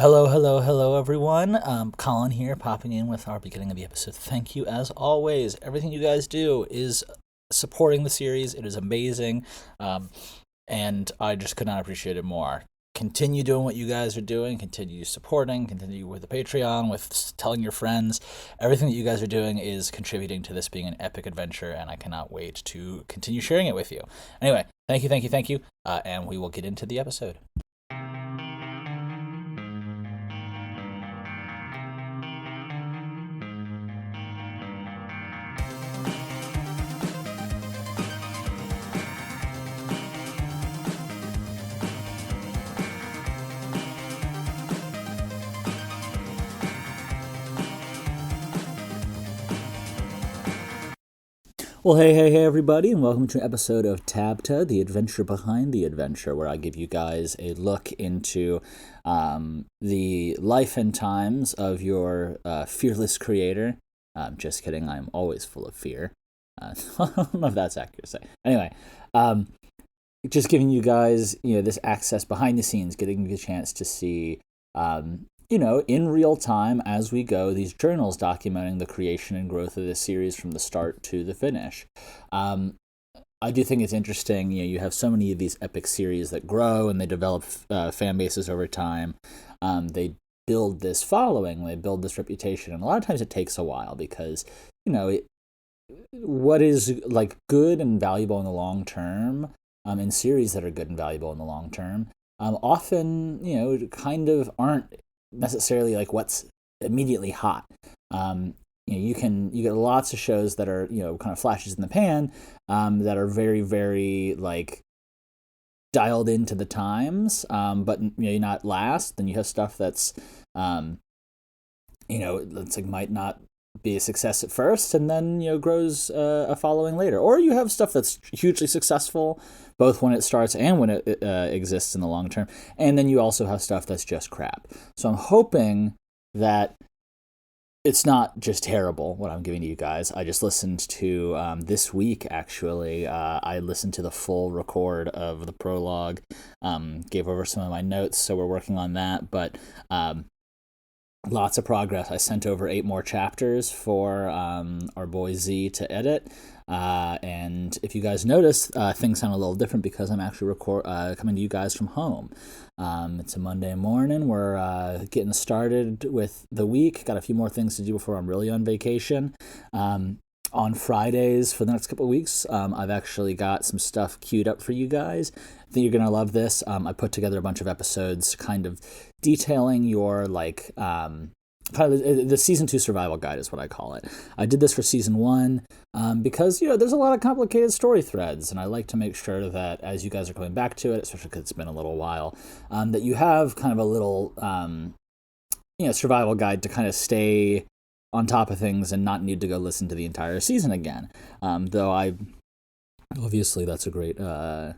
Hello, everyone. Colin here, popping in with our beginning of the episode. Thank you, as always. Everything you guys do is supporting the series. It is amazing, and I just could not appreciate it more. Continue doing what you guys are doing. Continue supporting. Continue with the Patreon, with telling your friends. Everything that you guys are doing is contributing to this being an epic adventure, and I cannot wait to continue sharing it with you. Anyway, thank you, and we will get into the episode. Well, hey, everybody, and welcome to an episode of Tabta, the adventure behind the adventure, where I give you guys a look into the life and times of your fearless creator. Just kidding, I'm always full of fear. I don't know if that's accurate to say. Anyway, just giving you guys, this access behind the scenes, getting the chance to see in real time as we go, these journals documenting the creation and growth of this series from the start to the finish. I do think it's interesting. You have so many of these epic series that grow and they develop fan bases over time. They build this following, they build this reputation, and a lot of times it takes a while because, what is like good and valuable in the long term, in series that are good and valuable in the long term, often, kind of aren't necessarily like what's immediately hot. You get lots of shows that are kind of flashes in the pan, that are very very like dialed into the times, but not last. Then you have stuff that's it's like might not be a success at first and then grows a following later, or you have stuff that's hugely successful both when it starts and when it exists in the long term, and then you also have stuff that's just crap. So I'm hoping that it's not just terrible what I'm giving to you guys. I just listened to this week, actually, I listened to the full record of the prologue, gave over some of my notes, so we're working on that, but lots of progress. I sent over 8 more chapters for our boy Z to edit. And if you guys notice, things sound a little different because I'm actually coming to you guys from home. It's a Monday morning. We're getting started with the week. Got a few more things to do before I'm really on vacation. On Fridays for the next couple of weeks, I've actually got some stuff queued up for you guys. I think you're going to love this. I put together a bunch of episodes kind of detailing your, kind of the Season 2 survival guide is what I call it. I did this for Season 1 because, there's a lot of complicated story threads, and I like to make sure that as you guys are coming back to it, especially because it's been a little while, that you have kind of a little, survival guide to kind of stay on top of things and not need to go listen to the entire season again. Though obviously that's a great, I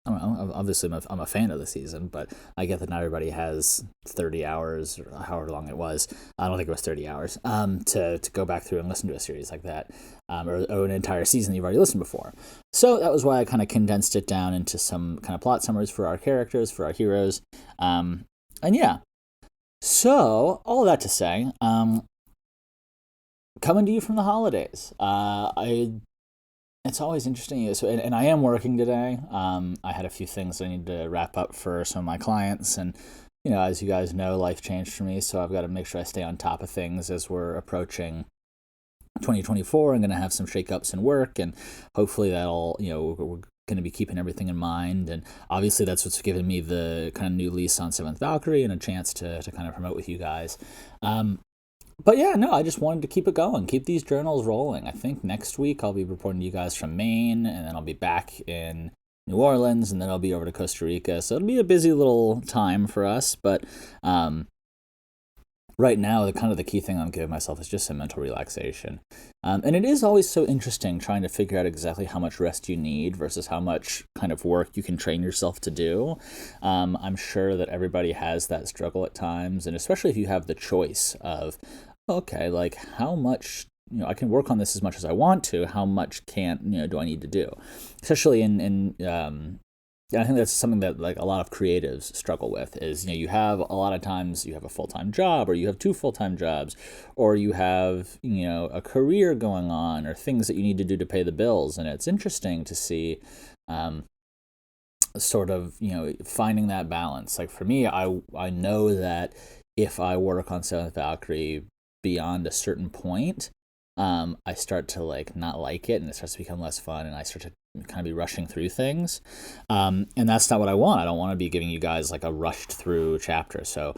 don't know, obviously I'm a fan of the season, but I get that not everybody has 30 hours or however long it was. I don't think it was 30 hours, to go back through and listen to a series like that, or an entire season you've already listened before. So that was why I kind of condensed it down into some kind of plot summaries for our characters, for our heroes. And yeah. So all that to say, coming to you from the holidays. It's always interesting. So, and I am working today. I had a few things I need to wrap up for some of my clients, and as you guys know, life changed for me, so I've got to make sure I stay on top of things as we're approaching 2024. I'm going to have some shakeups in work, and hopefully that'll we're going to be keeping everything in mind, and obviously that's what's given me the kind of new lease on Seventh Valkyrie and a chance to kind of promote with you guys. But yeah, no, I just wanted to keep it going, keep these journals rolling. I think next week I'll be reporting to you guys from Maine, and then I'll be back in New Orleans, and then I'll be over to Costa Rica. So it'll be a busy little time for us. But right now, the key thing I'm giving myself is just some mental relaxation. And it is always so interesting trying to figure out exactly how much rest you need versus how much kind of work you can train yourself to do. I'm sure that everybody has that struggle at times, and especially if you have the choice of, okay, like how much, I can work on this as much as I want to, how much do I need to do? Especially in And I think that's something that like a lot of creatives struggle with is, you have a lot of times you have a full-time job, or you have two full-time jobs, or you have, a career going on, or things that you need to do to pay the bills. And it's interesting to see sort of, finding that balance. Like for me, I know that if I work on Seventh Valkyrie beyond a certain point, I start to like not like it, and it starts to become less fun, and I start to kind of be rushing through things, and that's not what I want. I don't want to be giving you guys like a rushed through chapter. So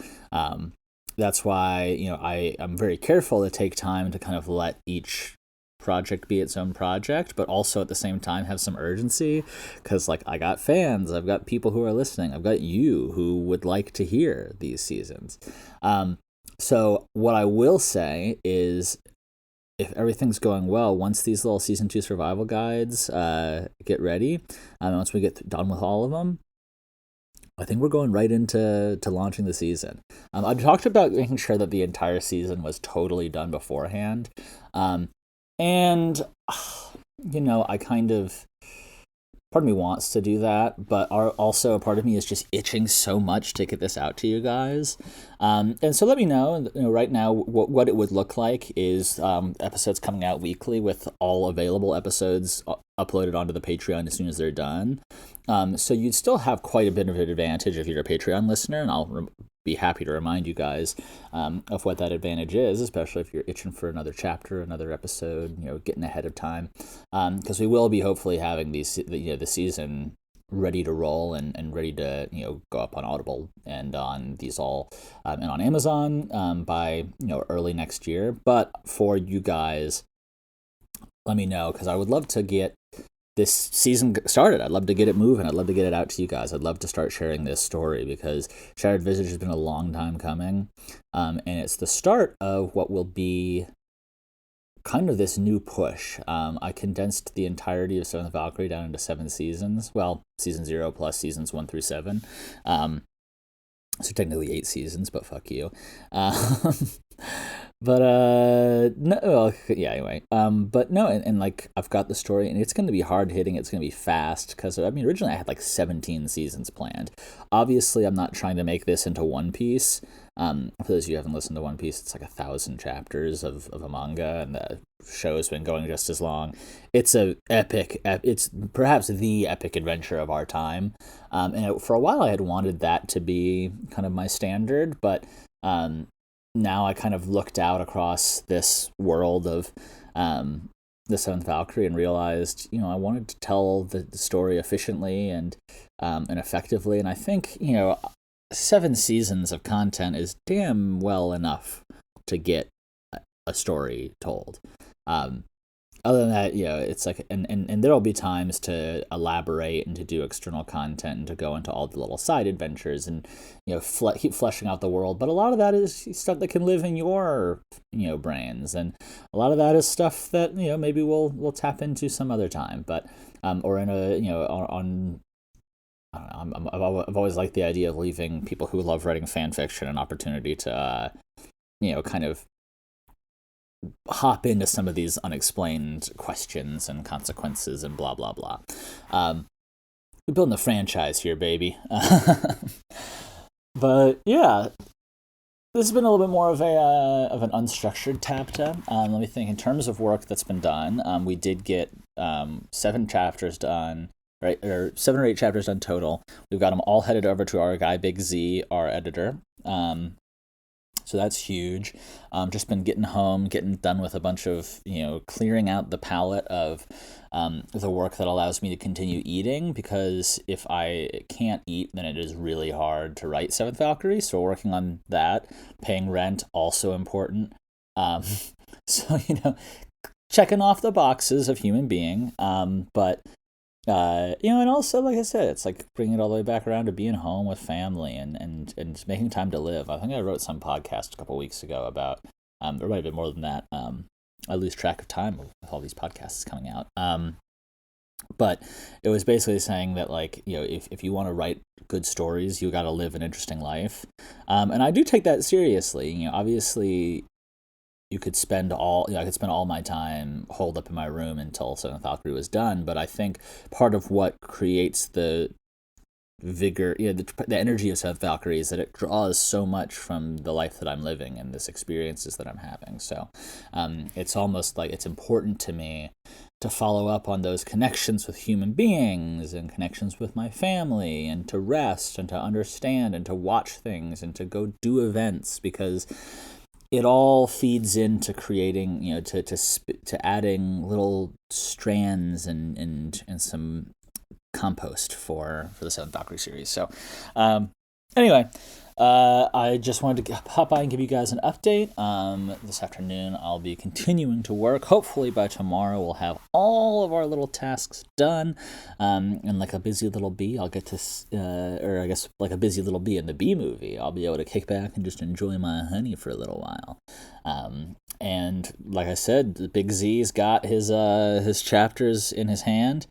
that's why I'm very careful to take time to kind of let each project be its own project, but also at the same time have some urgency, because like I got fans, I've got people who are listening, I've got you who would like to hear these seasons. So what I will say is, if everything's going well, once these little season 2 survival guides get ready, once we get done with all of them, I think we're going right into launching the season. I talked about making sure that the entire season was totally done beforehand. And, I kind of, part of me wants to do that, but also part of me is just itching so much to get this out to you guys. And so let me know, right now what it would look like is episodes coming out weekly with all available episodes uploaded onto the Patreon as soon as they're done. So you'd still have quite a bit of an advantage if you're a Patreon listener, and I'll be happy to remind you guys of what that advantage is, especially if you're itching for another chapter, another episode, getting ahead of time, because we will be hopefully having the season ready to roll and ready to go up on Audible and on these all and on Amazon by early next year. But for you guys, let me know, because I would love to get this season started. I'd love to get it moving. I'd love to get it out to you guys. I'd love to start sharing this story, because Shattered Visage has been a long time coming, and it's the start of what will be kind of this new push. I condensed the entirety of Seventh Valkyrie down into 7 seasons. Well, season 0 plus seasons 1 through 7. So technically 8 seasons, but fuck you. But no, well, yeah, anyway. But no, and like I've got the story, and it's going to be hard hitting. It's going to be fast, because originally I had like 17 seasons planned. Obviously, I'm not trying to make this into One Piece. For those of you who haven't listened to One Piece, it's like 1,000 chapters of a manga, and the show's been going just as long. It's a epic. It's perhaps the epic adventure of our time. And for a while, I had wanted that to be kind of my standard, but now I kind of looked out across this world of the Seventh Valkyrie and realized, I wanted to tell the story efficiently and effectively, and I think 7 seasons of content is damn well enough to get a story told. Other than that, it's like, and there'll be times to elaborate and to do external content and to go into all the little side adventures and, keep fleshing out the world. But a lot of that is stuff that can live in your, brains. And a lot of that is stuff that, maybe we'll tap into some other time. But, or in a, on I don't know, I've always liked the idea of leaving people who love writing fan fiction an opportunity to, kind of hop into some of these unexplained questions and consequences and blah blah blah. We're building a franchise here, baby. But yeah, this has been a little bit more of an unstructured chapter. Let me think. In terms of work that's been done, we did get 7 chapters done. Right, or 7 or 8 chapters done total. We've got them all headed over to our guy Big Z, our editor. So that's huge. Just been getting home, getting done with a bunch of, clearing out the palette of the work that allows me to continue eating, because if I can't eat, then it is really hard to write Seventh Valkyrie. So we're working on that. Paying rent, also important. So, checking off the boxes of human being. But and also, like I said, it's like bringing it all the way back around to being home with family and making time to live. I think I wrote some podcast a couple weeks ago about, there might have been more than that. I lose track of time with all these podcasts coming out. But it was basically saying that, like, if you want to write good stories, you got to live an interesting life. And I do take that seriously. Obviously, I could spend all my time holed up in my room until Seventh Valkyrie was done. But I think part of what creates the vigor, the energy of Seventh Valkyrie is that it draws so much from the life that I'm living and this experiences that I'm having. So it's almost like it's important to me to follow up on those connections with human beings and connections with my family, and to rest and to understand and to watch things and to go do events, because it all feeds into creating, to adding little strands and some compost for the Seventh Valkyrie series. So anyway, I just wanted to hop by and give you guys an update. This afternoon I'll be continuing to work. Hopefully by tomorrow we'll have all of our little tasks done. And like a busy little bee, I'll get to, or I guess like a busy little bee in the Bee Movie, I'll be able to kick back and just enjoy my honey for a little while. And like I said, the Big Z's got his chapters in his hand.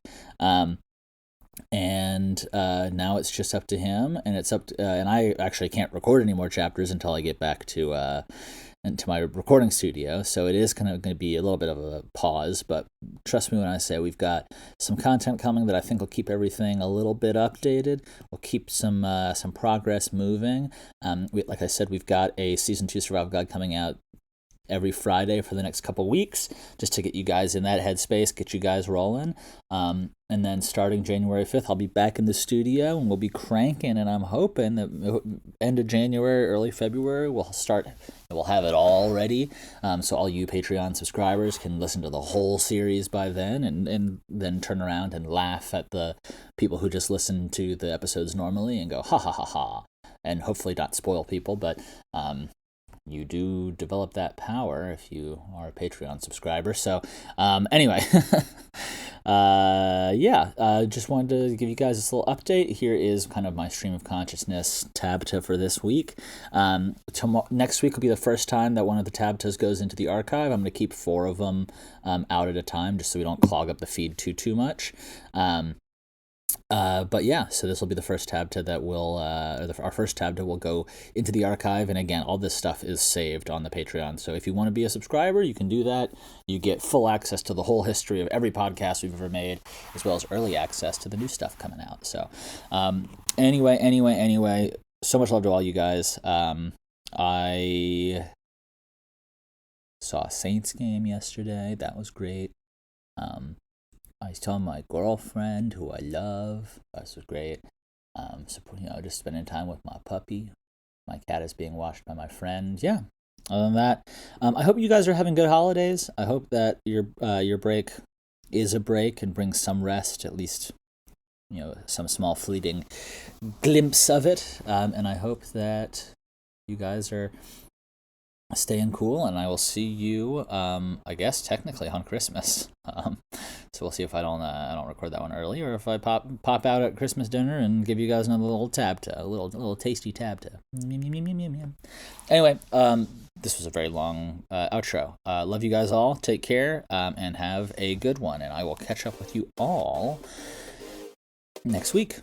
And now it's just up to him, and it's up to, and I actually can't record any more chapters until I get back to into my recording studio, so it is kind of going to be a little bit of a pause, but trust me when I say we've got some content coming that I think will keep everything a little bit updated. We'll keep some progress moving. Like I said, we've got a Season 2 Survival Guide coming out every Friday for the next couple weeks, just to get you guys in that headspace, get you guys rolling. And then starting January 5th, I'll be back in the studio and we'll be cranking, and I'm hoping that end of January, early February, we'll have it all ready. So all you Patreon subscribers can listen to the whole series by then, and then turn around and laugh at the people who just listen to the episodes normally and go, ha ha ha ha, and hopefully not spoil people, but you do develop that power if you are a Patreon subscriber. So anyway, just wanted to give you guys this little update. Here is kind of my stream of consciousness tabta for this week. Next week will be the first time that one of the tabtas goes into the archive. I'm going to keep 4 of them out at a time, just so we don't clog up the feed too much. But yeah, so this will be the first tabta that will, our first tabta will go into the archive. And again, all this stuff is saved on the Patreon. So if you want to be a subscriber, you can do that. You get full access to the whole history of every podcast we've ever made, as well as early access to the new stuff coming out. So, anyway, so much love to all you guys. I saw a Saints game yesterday. That was great. I saw my girlfriend, who I love. This was great. Just spending time with my puppy. My cat is being watched by my friend. Yeah. Other than that, I hope you guys are having good holidays. I hope that your break is a break and brings some rest, at least, some small fleeting glimpse of it. And I hope that you guys are staying cool, and I will see you, I guess technically on Christmas. So we'll see if I don't record that one early, or if I pop out at Christmas dinner and give you guys another little tabta, a little tasty tabta. Anyway, this was a very long outro. Love you guys all. Take care, and have a good one. And I will catch up with you all next week.